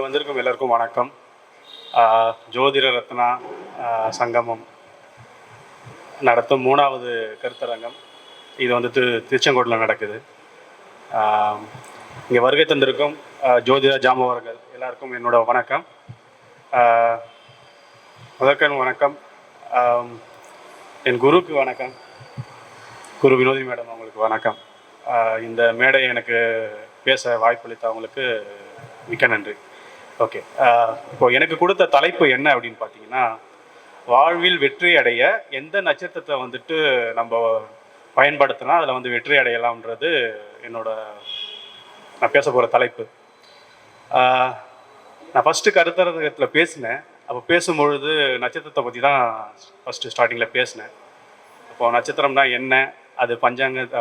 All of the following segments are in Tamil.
வந்திருக்கும் எல்லாருக்கும் வணக்கம். ஜோதிட ரத்னா சங்கமம் நடத்தும் 3வது கருத்தரங்கம். இது வந்துட்டு திருச்செங்கோட்டில் நடக்குது. இங்கே வருகை தந்திருக்கும் ஜோதிட ஜாமவர்கள் எல்லாருக்கும் என்னோட வணக்கம். முதற்கண் வணக்கம் என் குருக்கு வணக்கம். குரு வினோதி மேடம் அவங்களுக்கு வணக்கம். இந்த மேடை எனக்கு பேச வாய்ப்பளித்த அவங்களுக்கு மிக்க நன்றி. ஓகே, இப்போது எனக்கு கொடுத்த தலைப்பு என்ன அப்படின்னு பார்த்தீங்கன்னா, வாழ்வில் வெற்றி அடைய எந்த நட்சத்திரத்தை வந்துட்டு நம்ம பயன்படுத்தினா அதில் வந்து வெற்றி அடையலாம்ன்றது நான் பேச போகிற தலைப்பு. நான் ஃபஸ்ட்டு கருத்தரங்கத்தில் பேசினேன். அப்போ பேசும்பொழுது நட்சத்திரத்தை பற்றி தான் ஃபஸ்ட்டு ஸ்டார்டிங்கில் பேசினேன். அப்போது நட்சத்திரம்னா என்ன, அது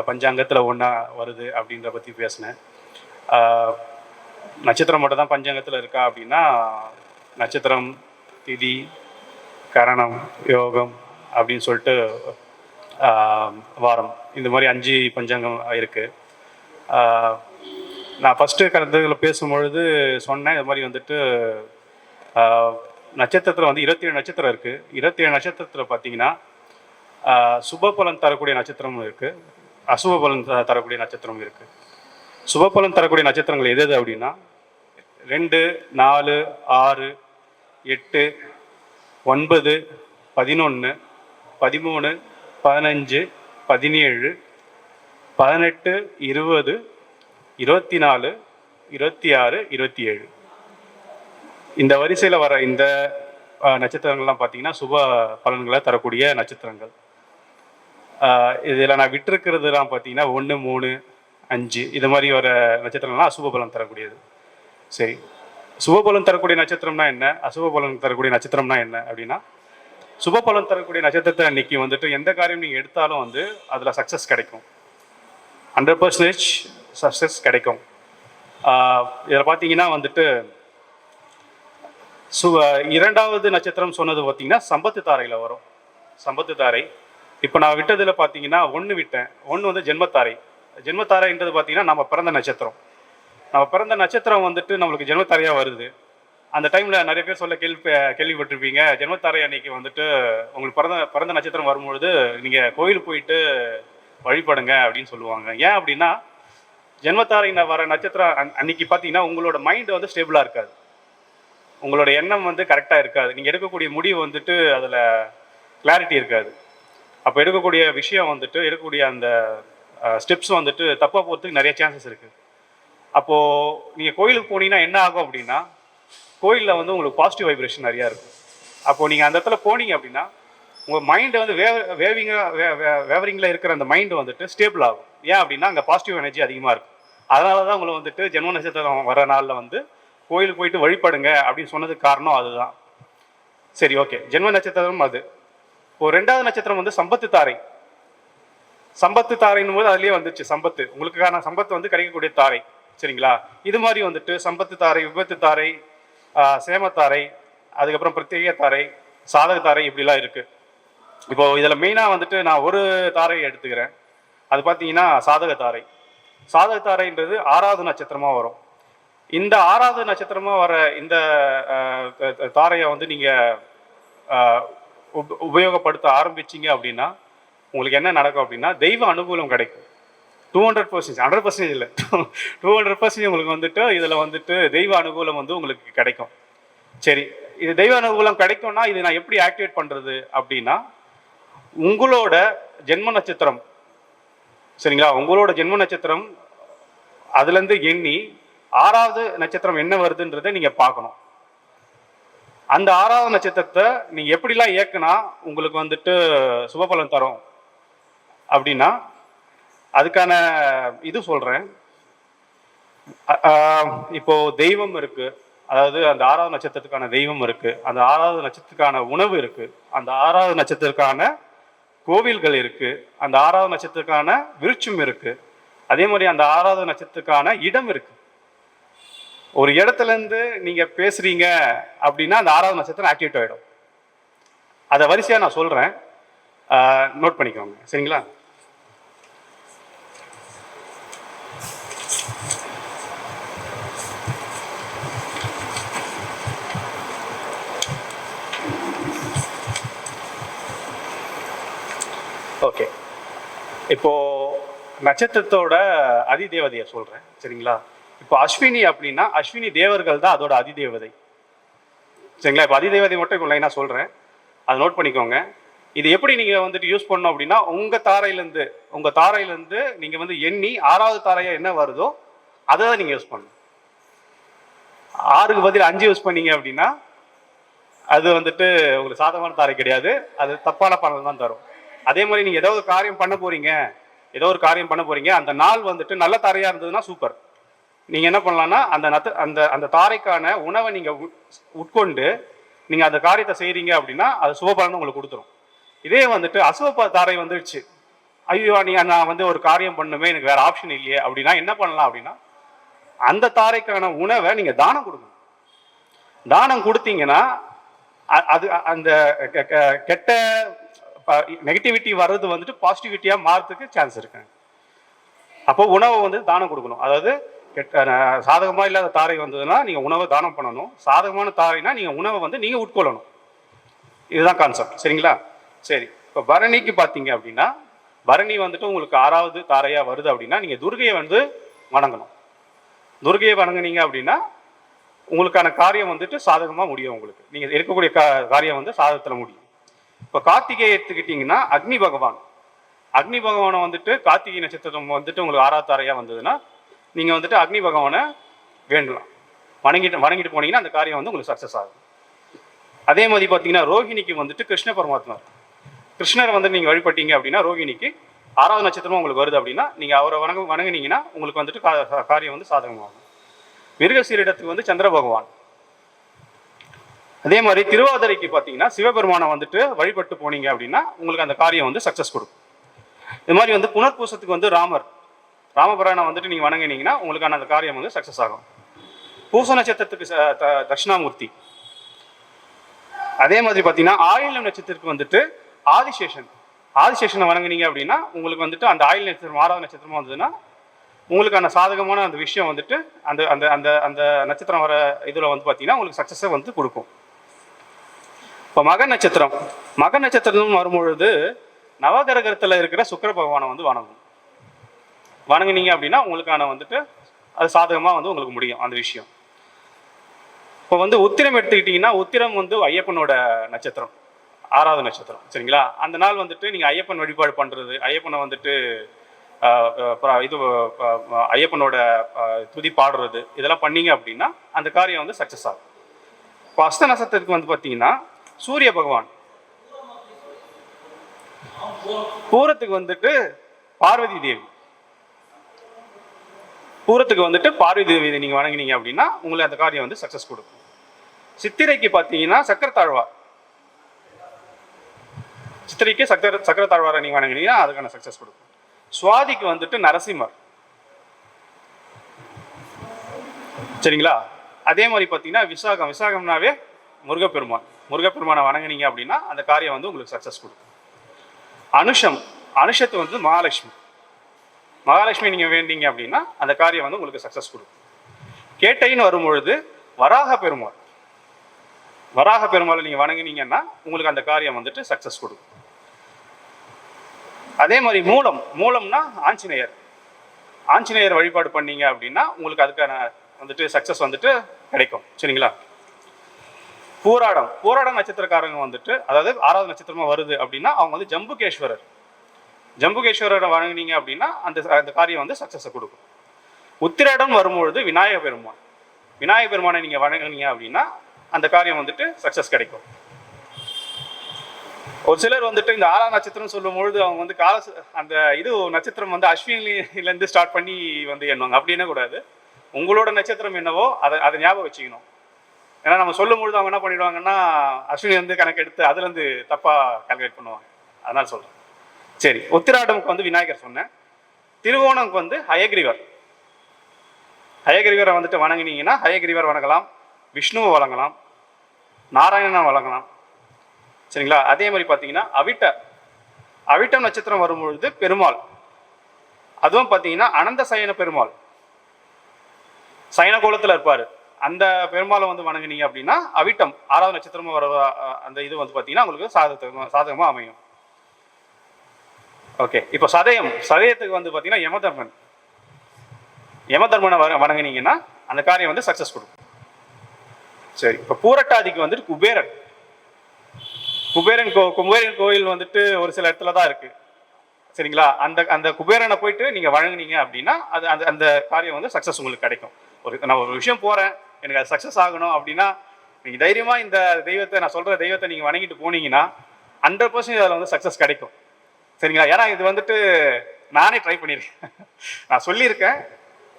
பஞ்சாங்கத்தில் ஒன்றா வருது அப்படின்ற பற்றி பேசினேன். நட்சத்திரம் மட்டும் தான் பஞ்சாங்கத்தில் இருக்கா அப்படின்னா, நட்சத்திரம், திதி, கரணம், யோகம் அப்படின்னு சொல்லிட்டு வாரம், இந்த மாதிரி 5 பஞ்சாங்கம் இருக்குது. நான் ஃபஸ்ட்டு கருத்துக்களை பேசும்பொழுது சொன்னேன், இது மாதிரி வந்துட்டு நட்சத்திரத்தில் வந்து 27 நட்சத்திரம் இருக்குது. 27 நட்சத்திரத்தில் பார்த்தீங்கன்னா சுப பலன் தரக்கூடிய நட்சத்திரமும் இருக்குது, அசுப பலன் தரக்கூடிய நட்சத்திரமும் இருக்குது. சுப பலன் தரக்கூடிய நட்சத்திரங்கள் எது அப்படின்னா 2, 4, 6, 8, 9, 11, 13, 15, 17, 18, 20, 24, 26, 27. இந்த வரிசையில் வர இந்த நட்சத்திரங்கள்லாம் பார்த்தீங்கன்னா சுப பலன்களை தரக்கூடிய நட்சத்திரங்கள். இதில் நான் விட்டுருக்கிறதுலாம் பார்த்தீங்கன்னா 1, 3, 5 இது மாதிரி வர நட்சத்திரங்கள்லாம் அசுப பலன் தரக்கூடியது. சரி, சுபபலன் தரக்கூடிய நட்சத்திரம்னா என்ன, அசுப பலன் தரக்கூடிய நட்சத்திரம்னா என்ன அப்படின்னா, சுப பலன் தரக்கூடிய நட்சத்திரத்தை அன்னைக்கு வந்துட்டு எந்த காரியம் நீங்கள் எடுத்தாலும் வந்து அதில் சக்ஸஸ் கிடைக்கும், 100% சக்ஸஸ் கிடைக்கும். இதில் பார்த்தீங்கன்னா வந்துட்டு 2வது நட்சத்திரம் சொன்னது பார்த்தீங்கன்னா சம்பத்து தாரையில் வரும். சம்பத்து தாரை இப்போ நான் விட்டதில் பார்த்தீங்கன்னா 1 விட்டேன். 1 வந்து ஜென்மத்தாரை. ஜென்மத்தாரைன்றது பார்த்தீங்கன்னா நம்ம பிறந்த நட்சத்திரம். நம்ம பிறந்த நட்சத்திரம் வந்துட்டு நம்மளுக்கு ஜென்மத்தாரையாக வருது. அந்த டைமில் நிறைய பேர் கேள்விப்பட்டிருப்பீங்க, ஜென்மத்தாரை அன்னைக்கு வந்துட்டு உங்களுக்கு பிறந்த நட்சத்திரம் வரும்பொழுது நீங்கள் கோயிலுக்கு போயிட்டு வழிபடுங்க அப்படின்னு சொல்லுவாங்க. ஏன் அப்படின்னா, ஜென்மத்தாரை வர நட்சத்திரம் அன்னைக்கு பார்த்தீங்கன்னா உங்களோட மைண்டு வந்து ஸ்டேபிளாக இருக்காது, உங்களோட எண்ணம் வந்து கரெக்டாக இருக்காது, நீங்கள் எடுக்கக்கூடிய முடிவு வந்துட்டு அதில் கிளாரிட்டி இருக்காது. அப்போ எடுக்கக்கூடிய விஷயம் வந்துட்டு எடுக்கக்கூடிய அந்த ஸ்டெப்ஸ் வந்துட்டு தப்பாக போகிறதுக்கு நிறைய சான்சஸ் இருக்குது. அப்போது நீங்கள் கோயிலுக்கு போனீங்கன்னா என்ன ஆகும் அப்படின்னா, கோயிலில் வந்து உங்களுக்கு பாசிட்டிவ் வைப்ரேஷன் நிறையா இருக்கும். அப்போது நீங்கள் அந்த இடத்துல போனீங்க அப்படின்னா உங்கள் மைண்டு வந்து வேவரிங்கில் இருக்கிற அந்த மைண்டு வந்துட்டு ஸ்டேபிள் ஆகும். ஏன் அப்படின்னா அங்கே பாசிட்டிவ் எனர்ஜி அதிகமாக இருக்கும். அதனால தான் உங்களை வந்துட்டு ஜென்ம நட்சத்திரம் வர நாளில் வந்து கோயிலுக்கு போயிட்டு வழிபடுங்க அப்படின்னு சொன்னதுக்கு காரணம் அதுதான். சரி, ஓகே, ஜென்ம நட்சத்திரம் அது. இப்போ 2வது நட்சத்திரம் வந்து சம்பத்து தாரை. சம்பத்து தாரைன்னும் போது அதுலேயே வந்துச்சு சம்பத்து, உங்களுக்கான சம்பத்து வந்து கிடைக்கக்கூடிய தாரை. சரிங்களா, இது மாதிரி வந்துட்டு சம்பத்து தாரை, விபத்து தாரை, சேமத்தாரை, அதுக்கப்புறம் பிரத்யேக தாரை, சாதக தாரை, இப்படிலாம் இருக்குது. இப்போது இதில் மெயினாக வந்துட்டு நான் ஒரு தாரையை எடுத்துக்கிறேன். அது பார்த்தீங்கன்னா சாதக தாரை. சாதக தாரைன்றது 6வது நட்சத்திரமாக வரும். இந்த 6வது நட்சத்திரமாக வர இந்த தாரையை வந்து நீங்கள் உபயோகப்படுத்த ஆரம்பிச்சிங்க அப்படின்னா உங்களுக்கு என்ன நடக்கும் அப்படின்னா, தெய்வ அனுகூலம் கிடைக்கும். 200%, 100% இல்லை, 200% உங்களுக்கு வந்துட்டு இதில் வந்துட்டு தெய்வ அனுகூலம் வந்து உங்களுக்கு கிடைக்கும். சரி, இது தெய்வ அனுகூலம் கிடைக்கும்னா இது நான் எப்படி ஆக்டிவேட் பண்ணுறது அப்படின்னா, உங்களோட ஜென்ம நட்சத்திரம், சரிங்களா, உங்களோட ஜென்ம நட்சத்திரம் அதுலேருந்து எண்ணி 6வது நட்சத்திரம் என்ன வருதுன்றதை நீங்கள் பார்க்கணும். அந்த 6வது நட்சத்திரத்தை நீங்கள் எப்படிலாம் இயக்குனா உங்களுக்கு வந்துட்டு சுபபலன் தரும் அப்படின்னா, அதுக்கான இது சொல்கிறேன். இப்போது தெய்வம் இருக்குது, அதாவது அந்த 6வது நட்சத்திரத்துக்கான தெய்வம் இருக்குது, அந்த 6வது நட்சத்திரத்துக்கான உணவு இருக்குது, அந்த 6வது நட்சத்திரத்துக்கான கோவில்கள் இருக்குது, அந்த 6வது நட்சத்திரத்துக்கான விருட்சம் இருக்குது, அதே மாதிரி அந்த 6வது நட்சத்திரத்துக்கான இடம் இருக்குது. ஒரு இடத்துலேருந்து நீங்கள் பேசுகிறீங்க அப்படின்னா அந்த 6வது நட்சத்திரம் ஆக்டிவேட் ஆகிடும். அதை வரிசையாக நான் சொல்கிறேன், நோட் பண்ணிக்கோங்க. சரிங்களா, ஓகே, இப்போ நட்சத்திரத்தோட அதிதேவதையை சொல்றேன் சரிங்களா. இப்போ அஸ்வினி அப்படின்னா அஸ்வினி தேவர்கள் தான் அதோட அதிதேவதை சரிங்களா. இப்போ அதிதேவதை மட்டும் இப்போ லைனாக சொல்றேன், அதை நோட் பண்ணிக்கோங்க. இது எப்படி நீங்க வந்துட்டு யூஸ் பண்ணணும் அப்படின்னா, உங்க தாரையிலேருந்து நீங்க வந்து எண்ணி 6வது தாரையா என்ன வருதோ அதை தான் நீங்க யூஸ் பண்ணணும். 6க்கு பதில் 5 யூஸ் பண்ணீங்க அப்படின்னா அது வந்துட்டு உங்களுக்கு சாதகமான தாரை கிடையாது, அது தப்பான பலன் தான் தரும். அதே மாதிரி நீங்க ஏதோ ஒரு காரியம் பண்ண போறீங்க, அந்த நாள் வந்துட்டு நல்ல தாரையா இருந்ததுன்னா சூப்பர். நீங்க என்ன பண்ணலாம்னா அந்த தாரைக்கான உணவை நீங்க உட்கொண்டு நீங்க அந்த காரியத்தை செய்றீங்க அப்படின்னா அது சுபபலன் உங்களுக்கு கொடுத்துரும். இதே வந்துட்டு அசுப தாரை வந்துடுச்சு, ஐயோ நான் வந்து ஒரு காரியம் பண்ணுமே, எனக்கு வேற ஆப்ஷன் இல்லையே அப்படின்னா என்ன பண்ணலாம் அப்படின்னா, அந்த தாரைக்கான உணவை நீங்க தானம் கொடுக்கணும். தானம் கொடுத்தீங்கன்னா அது அந்த கெட்ட நெகட்டிவிட்டி வர்றது வந்துட்டு பாசிட்டிவிட்டியா மாறதுக்கு சான்ஸ் இருக்கு. அப்போ உணவை வந்து தானம் கொடுக்கணும். அதாவது சாதகமா இல்லாத தாரை வந்ததுன்னா நீங்க உணவை தானம் பண்ணணும், சாதகமான தாரைனா நீங்க உணவை வந்து நீங்க உட்கொள்ளணும். இதுதான் கான்செப்ட் சரிங்களா. சரி, இப்போ பரணிக்கு பார்த்தீங்க அப்படின்னா, பரணி வந்துட்டு உங்களுக்கு 6வது தாரையா வருது அப்படின்னா நீங்க துர்கையை வந்து வணங்கணும். துர்கையை வணங்குனீங்க அப்படின்னா உங்களுக்கான காரியம் வந்துட்டு சாதகமா முடியும். உங்களுக்கு நீங்க இருக்கக்கூடிய காரியம் வந்து சாதகத்துல முடியும். இப்போ கார்த்திகை எடுத்துக்கிட்டீங்கன்னா அக்னி பகவானை வந்துட்டு கார்த்திகை நட்சத்திரம் வந்துட்டு உங்களுக்கு 6வது தாரையா வந்ததுன்னா நீங்க வந்துட்டு அக்னி பகவானை வேண்டலாம், வணங்கிட்டு போனீங்கன்னா அந்த காரியம் வந்து உங்களுக்கு சக்சஸ் ஆகும். அதே மாதிரி பார்த்தீங்கன்னா ரோஹிணிக்கு வந்துட்டு கிருஷ்ண பரமாத்மா, கிருஷ்ணரை வந்து நீங்க வழிபட்டீங்க அப்படின்னா ரோஹிணிக்கு 6வது நட்சத்திரமா உங்களுக்கு வருது அப்படின்னா நீங்க அவரை வணங்குனீங்கன்னா உங்களுக்கு வந்துட்டு காரியம் வந்து சாதகமாகும். மிருகசீரிடத்துக்கு வந்து சந்திர பகவான். அதே மாதிரி திருவாதிரைக்கு பார்த்தீங்கன்னா சிவபெருமானை வந்துட்டு வழிபட்டு போனீங்க அப்படின்னா உங்களுக்கு அந்த காரியம் வந்து சக்சஸ் கொடுக்கும். இது மாதிரி வந்து புனர்பூசத்துக்கு வந்து ராமபிரானை வந்துட்டு நீங்க வணங்கினீங்கன்னா உங்களுக்கான அந்த காரியம் வந்து சக்சஸ் ஆகும். பூச நட்சத்திரத்துக்கு தட்சிணாமூர்த்தி. அதே மாதிரி பார்த்தீங்கன்னா ஆயில்யம் நட்சத்திரத்துக்கு வந்துட்டு ஆதிசேஷனை வணங்குனீங்க அப்படின்னா உங்களுக்கு வந்துட்டு அந்த ஆயில் நட்சத்திரம் 6வது நட்சத்திரமா வந்ததுன்னா உங்களுக்கான சாதகமான அந்த விஷயம் வந்துட்டு அந்த அந்த அந்த அந்த நட்சத்திரம் வர இதில் வந்து பார்த்தீங்கன்னா உங்களுக்கு சக்ஸஸை வந்து கொடுக்கும். இப்போ மக நட்சத்திரம் வரும்பொழுது நவகிரகத்தில் இருக்கிற சுக்கிர பகவானை வந்து வணங்குனீங்க அப்படின்னா உங்களுக்கான வந்துட்டு அது சாதகமாக வந்து உங்களுக்கு முடியும் அந்த விஷயம். இப்போ வந்து உத்திரம் எடுத்துக்கிட்டிங்கன்னா உத்திரம் வந்து ஐயப்பனோட நட்சத்திரம், 6வது நட்சத்திரம் சரிங்களா. அந்த நாள் வந்துட்டு நீங்கள் ஐயப்பன் வழிபாடு பண்ணுறது, ஐயப்பனை வந்துட்டு ஐயப்பனோட துதி பாடுறது இதெல்லாம் பண்ணீங்க அப்படின்னா அந்த காரியம் வந்து சக்சஸ் ஆகும். இப்போ அஸ்த நட்சத்திரத்துக்கு வந்து பார்த்தீங்கன்னா சூரிய பகவான், பூரத்துக்கு வந்துட்டு பார்வதி தேவி நீங்க வணங்கினீங்க அப்படின்னா உங்களுக்கு அந்த காரியம் வந்து சக்சஸ் கொடுக்கும். சித்திரைக்கு பார்த்தீங்கன்னா சக்கரத்தாழ்வாரை நீங்க வணங்கினீங்கன்னா அதுக்கான சக்சஸ் கொடுக்கும். சுவாதிக்கு வந்துட்டு நரசிம்மர் சரிங்களா. அதே மாதிரி பார்த்தீங்கன்னா விசாகம்னாவே முருகப்பெருமானை வணங்கினீங்க அப்படின்னா அந்த காரியம் வந்து உங்களுக்கு சக்சஸ் கொடுக்கும். அனுஷத்து வந்து மகாலட்சுமி நீங்க வேண்டீங்க அப்படின்னா அந்த காரியம் வந்து உங்களுக்கு சக்சஸ் கொடுக்கும். கேட்டைன்னு வரும்பொழுது வராக பெருமாளை நீங்க வணங்கினீங்கன்னா உங்களுக்கு அந்த காரியம் வந்துட்டு சக்சஸ் கொடுக்கும். அதே மாதிரி மூலம்னா ஆஞ்சநேயர் வழிபாடு பண்ணீங்க அப்படின்னா உங்களுக்கு அதுக்கான வந்துட்டு சக்சஸ் வந்துட்டு கிடைக்கும் சரிங்களா. பூராடம் நட்சத்திரக்காரங்க வந்துட்டு அதாவது 6வது நட்சத்திரமா வருது அப்படின்னா அவங்க வந்து ஜம்புகேஸ்வரரை வணங்கினீங்க அப்படின்னா அந்த காரியம் வந்து சக்சஸை கொடுக்கும். உத்திராடம் வரும்பொழுது விநாயக பெருமானை நீங்க வணங்கினீங்க அப்படின்னா அந்த காரியம் வந்துட்டு சக்சஸ் கிடைக்கும். ஒரு சிலர் வந்துட்டு இந்த 6வது நட்சத்திரம் சொல்லும் பொழுது அவங்க வந்து அந்த நட்சத்திரம் வந்து அஸ்வினிலேருந்து ஸ்டார்ட் பண்ணி வந்து எண்ணுவாங்க. அப்படி என்ன கூடாது, உங்களோட நட்சத்திரம் என்னவோ அதை ஞாபகம் வச்சுக்கணும். ஏன்னா நம்ம சொல்லும் பொழுது அவங்க என்ன பண்ணிடுவாங்கன்னா அஸ்வினி வந்து கணக்கு எடுத்து அதுலேருந்து தப்பா கால்குலேட் பண்ணுவாங்க. அதனால சொல்றேன். சரி, உத்திராடமுக்கு வந்து விநாயகர் சொன்னேன். திருவோணமுக்கு வந்து ஹயகிரிவரை வந்துட்டு வணங்கினீங்கன்னா ஹயகிரிவர் வணங்கலாம், விஷ்ணுவை வணங்கலாம், நாராயணனை வணங்கலாம் சரிங்களா. அதே மாதிரி பார்த்தீங்கன்னா அவிட்டம் நட்சத்திரம் வரும்பொழுது பெருமாள், அதுவும் பார்த்தீங்கன்னா அனந்த சயன பெருமாள் சயன கோலத்தில் இருப்பார். அந்த பெருமாளை வந்து வணங்கினீங்க அப்படின்னா அவிட்டம் 6வது நட்சத்திரமா வர அந்த இது வந்து பார்த்தீங்கன்னா உங்களுக்கு சாதகமாக அமையும். ஓகே. இப்போ சதயத்துக்கு வந்து பார்த்தீங்கன்னா யமதர்மன். யமதர்மனை வணங்கினீங்கன்னா அந்த காரியம் வந்து சக்ஸஸ் கொடுக்கும். சரி, இப்போ பூரட்டாதிக்கு வந்துட்டு குபேரன். குபேரன் கோயில் வந்துட்டு ஒரு சில இடத்துல தான் இருக்கு. சரிங்களா? அந்த அந்த குபேரனை போயிட்டு நீங்க வழங்குனீங்க அப்படின்னா அது அந்த அந்த காரியம் வந்து சக்ஸஸ் உங்களுக்கு கிடைக்கும். நான் ஒரு விஷயம் போறேன், எனக்கு அது சக்ஸஸ் ஆகணும் அப்படின்னா நீங்க தைரியமா இந்த தெய்வத்தை, நான் சொல்ற தெய்வத்தை நீங்க வணங்கிட்டு போனீங்கன்னா 100% அதில் வந்து சக்ஸஸ் கிடைக்கும். சரிங்களா? ஏன்னா இது வந்துட்டு நானே ட்ரை பண்ணியிருக்கேன். நான் சொல்லியிருக்கேன்,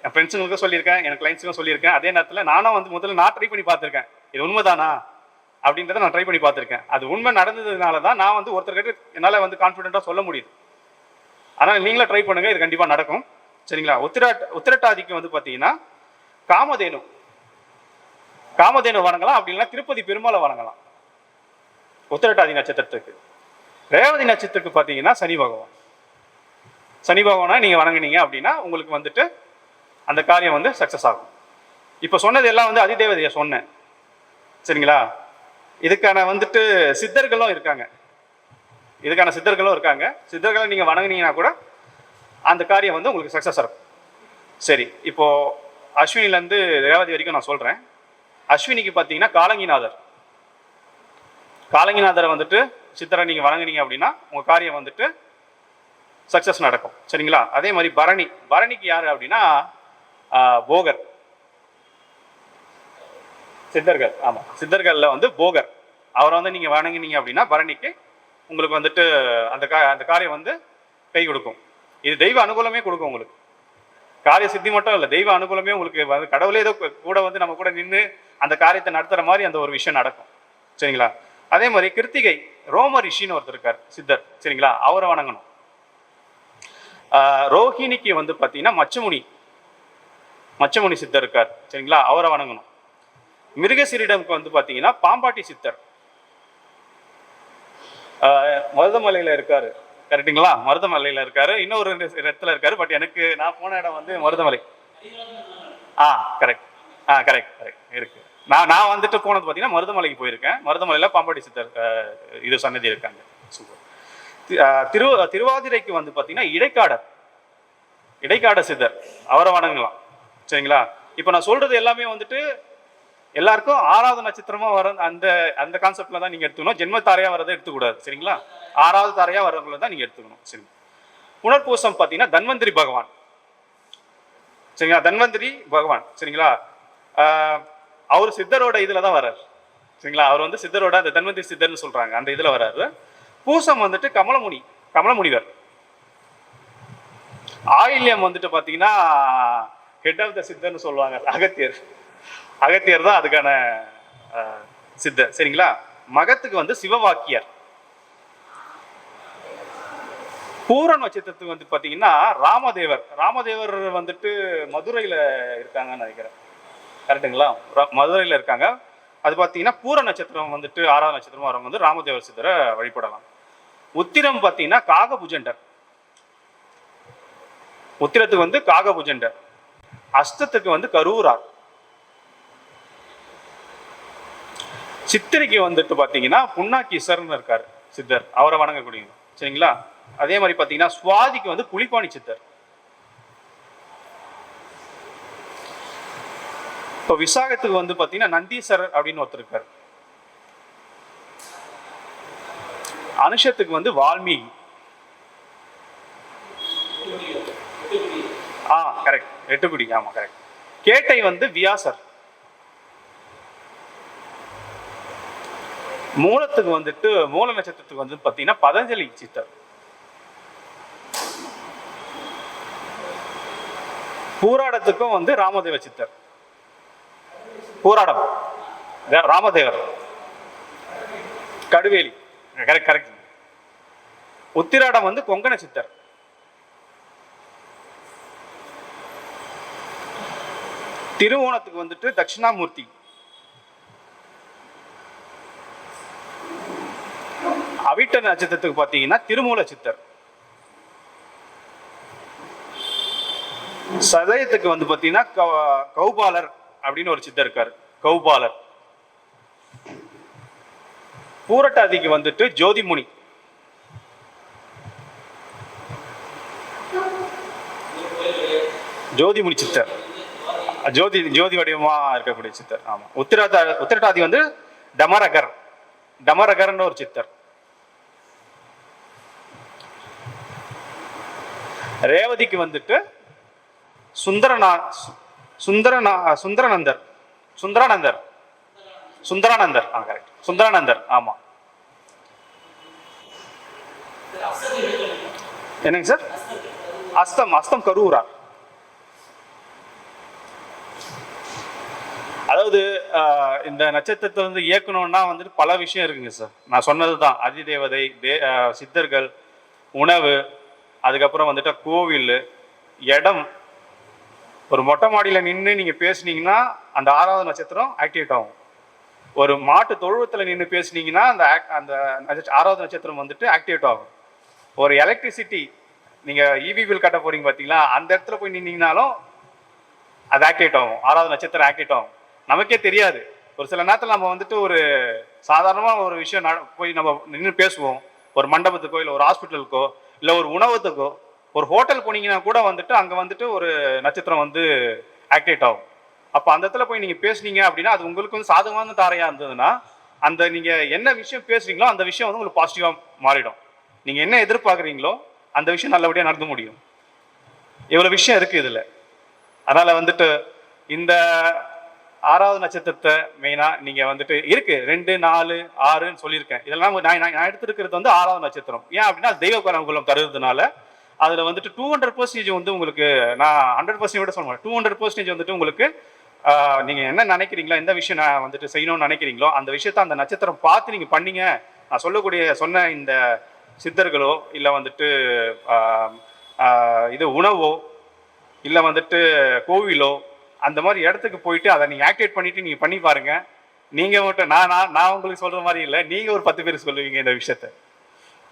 என் ஃப்ரெண்ட்ஸுங்களுக்கும் சொல்லியிருக்கேன், என் கிளைண்ட்ஸுக்கும் சொல்லியிருக்கேன். அதே நேரத்தில் நானும் வந்து முதல்ல நான் ட்ரை பண்ணி பார்த்துருக்கேன். இது உண்மைதானா அப்படின்றத நான் ட்ரை பண்ணி பார்த்துருக்கேன். அது உண்மை நடந்ததுனால தான் நான் வந்து ஒருத்தர்கிட்ட என்னால் வந்து கான்ஃபிடென்ட்டாக சொல்ல முடியுது. ஆனால் நீங்களும் ட்ரை பண்ணுங்க, இது கண்டிப்பாக நடக்கும். சரிங்களா? உத்திரட்டாதிக்கு வந்து பார்த்தீங்கன்னா காமதேனு வணங்கலாம். அப்படி இல்லைன்னா திருப்பதி பெருமாளை வணங்கலாம் உத்திரட்டாதி நட்சத்திரத்துக்கு. ரேவதி நட்சத்திரத்துக்கு பார்த்தீங்கன்னா சனி பகவானா நீங்கள் வணங்கினீங்க அப்படின்னா உங்களுக்கு வந்துட்டு அந்த காரியம் வந்து சக்ஸஸ் ஆகும். இப்போ சொன்னது எல்லாம் வந்து அதிதேவதையை சொன்னேன். சரிங்களா? இதுக்கான வந்துட்டு சித்தர்களும் இருக்காங்க. சித்தர்களை நீங்கள் வணங்கினீங்கன்னா கூட அந்த காரியம் வந்து உங்களுக்கு சக்ஸஸ் ஆகும். சரி, இப்போ அஸ்வினிலேருந்து ரேவதி வரைக்கும் நான் சொல்கிறேன். அஸ்வினிக்கு பார்த்தீங்கன்னா காலங்கிநாதரை வந்துட்டு சித்தரை நீங்கள் வணங்கினீங்க அப்படின்னா உங்கள் காரியம் வந்துட்டு சக்ஸஸ் நடக்கும். சரிங்களா? அதே மாதிரி பரணிக்கு யார் அப்படின்னா போகர். சித்தர்கள், ஆமாம், சித்தர்களில் வந்து போகர். அவரை வந்து நீங்கள் வணங்கினீங்க அப்படின்னா பரணிக்கு உங்களுக்கு வந்துட்டு அந்த காரியம் வந்து கை கொடுக்கும். இது தெய்வ அனுகூலமே கொடுக்கும் உங்களுக்கு. காரிய சித்தி மட்டும் இல்லை, தெய்வ அனுகூலமே உங்களுக்கு வந்து கடவுளே ஏதோ கூட வந்து நம்ம கூட நின்று அந்த காரியத்தை நடத்துகிற மாதிரி அந்த ஒரு விஷயம் நடக்கும். சரிங்களா? அதே மாதிரி கிருத்திகை ரோம ரிஷின்னு ஒருத்தர் இருக்கார், சித்தர். சரிங்களா? அவரை வணங்கணும். ரோஹிணிக்கு வந்து பார்த்தீங்கன்னா மச்சமுனி சித்தர் இருக்கார். சரிங்களா? அவரை வணங்கணும். மிருகசீரிடம்க்கு வந்து பார்த்தீங்கன்னா பாம்பாட்டி சித்தர் மருதமலையில் இருக்காரு. கரெக்டுங்களா? மருதமலையில் இருக்காரு. இன்னொரு இடத்துல இருக்காரு. பட் எனக்கு நான் போன இடம் வந்து மருதமலை. கரெக்ட் இருக்கு. நான் வந்துட்டு போனது பார்த்தீங்கன்னா மருதமலைக்கு போயிருக்கேன். மருதமலையில் பாம்பாட்டி சித்தர் இது சன்னதி இருக்காங்க. சூப்பர். திருவாதிரைக்கு வந்து பார்த்தீங்கன்னா இடைக்காட சித்தர், அவரை வணங்கலாம். சரிங்களா? இப்போ நான் சொல்றது எல்லாமே வந்துட்டு எல்லாருக்கும் 6வது நட்சத்திரமா வர அந்த அந்த கான்செப்ட்ல தான் நீங்க எடுத்துக்கணும். ஜென்மத்தாரையா வரதை எடுத்துக்கூடாது. சரிங்களா? 6வது தாரையா வரவங்களை தான் நீங்க எடுத்துக்கணும். சரி. புனர்பூசம் பார்த்தீங்கன்னா தன்வந்திரி பகவான். சரிங்களா? தன்வந்திரி பகவான். சரிங்களா? அவர் சித்தரோட இதுல தான் வர்றாரு. சரிங்களா? அவர் வந்து சித்தரோட அந்த தன்வந்திரி சித்தர்னு சொல்றாங்க, அந்த இதுல வர்றாரு. பூசம் வந்துட்டு கமலமுனிவர். ஆயில்யம் வந்துட்டு பாத்தீங்கன்னா ஹெட் ஆஃப் த சித்தர்னு சொல்லுவாங்க, அகத்தியர் தான் அதுக்கான சித்தர். சரிங்களா? மகத்துக்கு வந்து சிவவாக்கியர். பூர நட்சத்திரத்துக்கு வந்து பாத்தீங்கன்னா ராமதேவர் வந்துட்டு மதுரையில இருக்காங்கன்னு நினைக்கிறேன். கரெக்டுங்களா? மதுரையில இருக்காங்க. அது பாத்தீங்கன்னா பூர நட்சத்திரம் வந்துட்டு 6வது நட்சத்திரம் வரவங்க வந்து ராமதேவர் சித்தரை வழிபடலாம். உத்திரம் பாத்தீங்கன்னா உத்திரத்துக்கு வந்து காகபுஜண்டர். அஸ்தத்துக்கு வந்து கரூரார். சித்திரைக்கு வந்துட்டு பாத்தீங்கன்னா புன்னாக்கீசர்னு இருக்காரு சித்தர், அவரை வணங்கக்கூடிய. சரிங்களா? அதே மாதிரி பாத்தீங்கன்னா சுவாதிக்கு வந்து புலிப்பாணி சித்தர். இப்போ விசாகத்துக்கு வந்து பாத்தீங்கன்னா நந்தீஸ்வரர் அப்படின்னு ஒருத்தர் இருக்காரு. அனுஷத்துக்கு வந்து வால்மீகி. கரெக்ட், எட்டுக்குடி. ஆமா, கரெக்ட். கேட்டை வந்து வியாசர். மூலத்துக்கு வந்துட்டு மூல நட்சத்திரத்துக்கு வந்து பாத்தீங்கன்னா பதஞ்சலி சித்தர். பூராடத்துக்கும் வந்து ராமதேவ சித்தர். பூராடம் ராமதேவர். கடுவேலி. கரெக்ட். உத்திராடம் வந்து கொங்கண சித்தர். திருவோணத்துக்கு வந்துட்டு தட்சிணாமூர்த்தி. அவிட்ட நட்சத்திரத்துக்கு பாத்தீங்கன்னா திருமூல சித்தர். சதயத்துக்கு வந்து பாத்தீங்கன்னா கௌபாலர் அப்படின்னு ஒரு சித்தர் இருக்காரு, கௌபாலர். பூரட்டாதிக்கு வந்துட்டு ஜோதிமுனி. ஜோதிமுனி சித்தர், ஜோதி வடிவமா இருக்கக்கூடிய சித்தர். ஆமா. உத்திரட்டாதி வந்து டமரகர்னு ஒரு சித்தர். ரேவதிக்கு வந்துட்டு சுந்தரானந்தர். கரெக்ட், சுந்தரானந்தர். ஆமா. என்னங்க சார்? அஸ்தம் கரூரா. அதாவது இந்த நட்சத்திரத்தை வந்து இயக்கணும்னா வந்துட்டு பல விஷயம் இருக்குங்க சார். நான் சொன்னது தான், அதிதேவதை, சித்தர்கள், உணவு, அதுக்கப்புறம் வந்துட்டு கோவில், இடம். ஒரு மொட்டை மாடியில் நின்று நீங்கள் பேசுனீங்கன்னா அந்த 6வது நட்சத்திரம் ஆக்டிவேட் ஆகும். ஒரு மாட்டு தொழுவத்தில் நின்று பேசுனீங்கன்னா அந்த 6வது நட்சத்திரம் வந்துட்டு ஆக்டிவேட் ஆகும். ஒரு எலக்ட்ரிசிட்டி நீங்கள் இவி பில் கட்ட போறீங்க பார்த்தீங்களா, அந்த இடத்துல போய் நின்னீங்கனாலும் அது ஆக்டிவேட் ஆகும். 6வது நட்சத்திரம் ஆக்டிவேட் ஆகும். நமக்கே தெரியாது. ஒரு சில நேரத்தில் நம்ம வந்துட்டு ஒரு சாதாரணமாக ஒரு விஷயம் போய் நம்ம நின்று பேசுவோம். ஒரு மண்டபத்துக்கோ இல்லை ஒரு ஹாஸ்பிட்டலுக்கோ இல்லை ஒரு உணவகத்துக்கோ ஒரு ஹோட்டல் போனீங்கன்னா கூட வந்துட்டு அங்கே வந்துட்டு ஒரு நட்சத்திரம் வந்து ஆக்டிவேட் ஆகும். அப்போ அந்த இடத்துல போய் நீங்கள் பேசுனீங்க அப்படின்னா அது உங்களுக்கு வந்து சாதகமான தாரையாக இருந்ததுன்னா அந்த நீங்கள் என்ன விஷயம் பேசுறீங்களோ அந்த விஷயம் வந்து உங்களுக்கு பாசிட்டிவாக மாறிடும். நீங்கள் என்ன எதிர்பார்க்குறீங்களோ அந்த விஷயம் நல்லபடியாக நடந்து முடியும். இவ்வளோ விஷயம் இருக்குது இதில். அதனால் வந்துட்டு இந்த 6வது நட்சத்திரத்தை மெயினாக நீங்கள் வந்துட்டு இருக்கு 2, 4, 6ன்னு சொல்லியிருக்கேன். இதெல்லாம் நான் எடுத்துருக்கிறது வந்து 6வது நட்சத்திரம். ஏன் அப்படின்னா தெய்வ குலம் தருவதுனால அதில் வந்துட்டு 200% வந்து உங்களுக்கு, நான் 100% விட சொல்ல மாட்டேன், 200% வந்துட்டு உங்களுக்கு நீங்கள் என்ன நினைக்கிறீங்களோ, எந்த விஷயம் நான் வந்துட்டு செய்யணும்னு நினைக்கிறீங்களோ அந்த விஷயத்த அந்த நட்சத்திரம் பார்த்து நீங்கள் பண்ணீங்க. நான் சொன்ன இந்த சித்தர்களோ இல்லை வந்துட்டு இது உணவோ இல்லை வந்துட்டு கோவிலோ அந்த மாதிரி இடத்துக்கு போயிட்டு அதை நீங்கள் ஆக்டிவேட் பண்ணிட்டு நீங்கள் பண்ணி பாருங்க. நீங்கள் மட்டும் நான் உங்களுக்கு சொல்கிற மாதிரி இல்லை, நீங்கள் ஒரு 10 பேர் சொல்லுவீங்க இந்த விஷயத்த.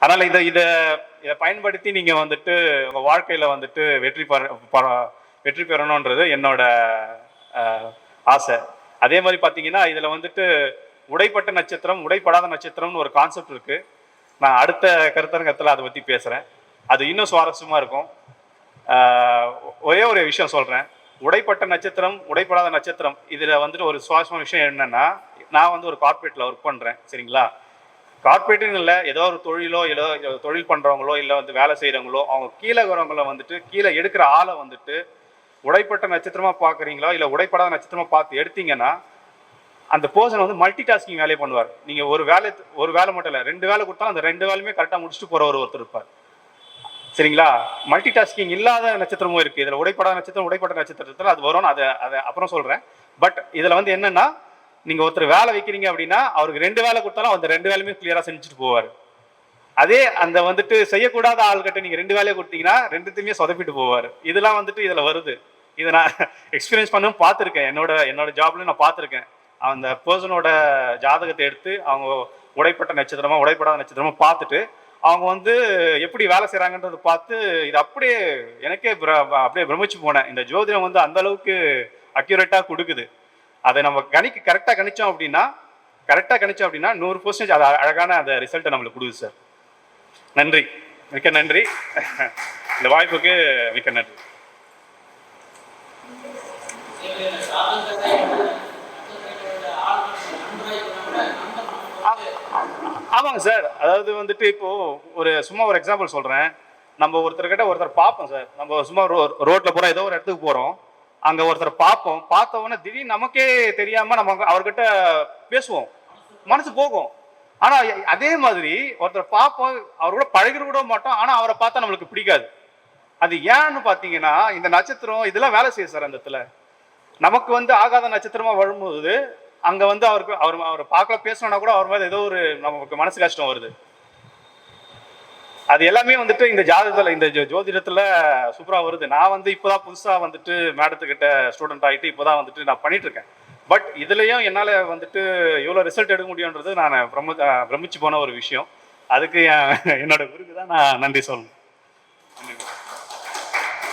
அதனால் இதை பயன்படுத்தி நீங்கள் வந்துட்டு உங்கள் வாழ்க்கையில் வந்துட்டு வெற்றி பெறணுன்றது என்னோட ஆசை. அதே மாதிரி பார்த்தீங்கன்னா இதில் வந்துட்டு உடைப்பட்ட நட்சத்திரம், உடைப்படாத நட்சத்திரம்னு ஒரு கான்செப்ட் இருக்குது. நான் அடுத்த கருத்தரங்கத்தில் அதை பற்றி பேசுகிறேன். அது இன்னும் சுவாரஸ்யமாக இருக்கும். ஒரே ஒரு விஷயம் சொல்கிறேன். உடைப்பட்ட நட்சத்திரம், உடைப்படாத நட்சத்திரம், இதில் வந்துட்டு ஒரு சுவாரஸ்யமான விஷயம் என்னென்னா, நான் வந்து ஒரு கார்ப்பரேட்டில் ஒர்க் பண்ணுறேன். சரிங்களா? கார்ப்பரேட்டுன்னு இல்லை, ஏதோ ஒரு தொழிலோ ஏதோ தொழில் பண்ணுறவங்களோ இல்லை வந்து வேலை செய்கிறவங்களோ அவங்க கீழே வரவங்கள வந்துட்டு கீழே எடுக்கிற ஆளை வந்துட்டு உடைப்பட்ட நட்சத்திரமாக பார்க்குறீங்களோ இல்லை உடைப்படாத நட்சத்திரமாக பார்த்து எடுத்தீங்கன்னா அந்த பர்சன் வந்து மல்டி டாஸ்கிங் வேலையை பண்ணுவார். நீங்கள் ஒரு வேலை மட்டும் இல்லை, 2 வேலை கொடுத்தாலும் அந்த 2 வேலையுமே கரெக்டாக முடிச்சுட்டு போகிற ஒருத்தர் இருப்பார். சரிங்களா? மல்டி டாஸ்கிங் இல்லாத நட்சத்திரமும் இருக்குது. இதில் உடைப்படாத நட்சத்திரம், உடைப்பட்ட நட்சத்திரத்தில் அது வரும்னு அதை அப்புறம் சொல்கிறேன். பட் இதில் வந்து என்னென்னா, நீங்கள் ஒருத்தர் வேலை வைக்கிறீங்க அப்படின்னா அவருக்கு 2 வேலை கொடுத்தாலும் அந்த 2 வேலையுமே கிளியராக செஞ்சுட்டு போவார். அதே அந்த வந்துட்டு செய்யக்கூடாத ஆள்கிட்ட நீங்கள் 2 வேலையை கொடுத்தீங்கன்னா 2த்தையுமே சொதப்பிட்டு போவார். இதெல்லாம் வந்துட்டு இதில் வருது. இதை நான் எக்ஸ்பீரியன்ஸ் பண்ணவும் பார்த்துருக்கேன். என்னோட ஜாப்லையும் நான் பார்த்துருக்கேன். அந்த பர்சனோட ஜாதகத்தை எடுத்து அவங்க உடைப்பட்ட நட்சத்திரமா உடைப்படாத நட்சத்திரமா பார்த்துட்டு அவங்க வந்து எப்படி வேலை செய்கிறாங்கன்றதை பார்த்து இது அப்படியே எனக்கே அப்படியே பிரமிச்சு போனேன். இந்த ஜோதிடம் வந்து அந்த அளவுக்கு அக்யூரேட்டாக கொடுக்குது. அதை நம்ம கரெக்டாக கணிச்சோம் அப்படின்னா 100% அது அழகான அந்த ரிசல்ட்டை நம்மளுக்கு கொடுக்குது சார். நன்றி, மிக்க நன்றி. இந்த வாய்ப்புக்கு மிக்க நன்றி. ஆமாங்க சார். அதாவது வந்துட்டு இப்போ சும்மா ஒரு எக்ஸாம்பிள் சொல்கிறேன். நம்ம ஒருத்தர் பார்ப்போம் சார். நம்ம சும்மா ரோட்டில் போகிறோம், ஏதோ ஒரு இடத்துக்கு போகிறோம், அங்கே ஒருத்தர் பார்ப்போம். பார்த்தவொன்னே திடீர்னு நமக்கே தெரியாமல் நம்ம அவர்கிட்ட பேசுவோம், மனசு போகும். ஆனால் அதே மாதிரி ஒருத்தர் பார்ப்போம், அவர் கூட பழகிட கூட மாட்டோம், ஆனால் அவரை பார்த்தா நம்மளுக்கு பிடிக்காது. அது ஏன்னு பார்த்தீங்கன்னா இந்த நட்சத்திரம் இதெல்லாம் வேலை செய்யும் சார். அந்த இடத்துல நமக்கு வந்து ஆகாத நட்சத்திரமாக வரும்போது அங்கே வந்து அவரை பார்க்கல பேசணும்னா கூட அவர் மேலே ஏதோ ஒரு நமக்கு மனசு கஷ்டம் வருது. அது எல்லாமே வந்துட்டு இந்த ஜாதகத்தில் இந்த ஜோதிடத்தில் சூப்பராக வருது. நான் வந்து இப்போதான் புதுசாக வந்துட்டு மேடத்துக்கிட்ட ஸ்டூடெண்ட் ஆகிட்டு இப்போதான் வந்துட்டு நான் பண்ணிட்டு இருக்கேன். பட் இதுலேயும் என்னால் வந்துட்டு எவ்வளோ ரிசல்ட் எடுக்க முடியுன்றது நான் பிரமிச்சு போன ஒரு விஷயம். அதுக்கு என்னோட குருக்கு தான் நான் நன்றி சொல்லணும்.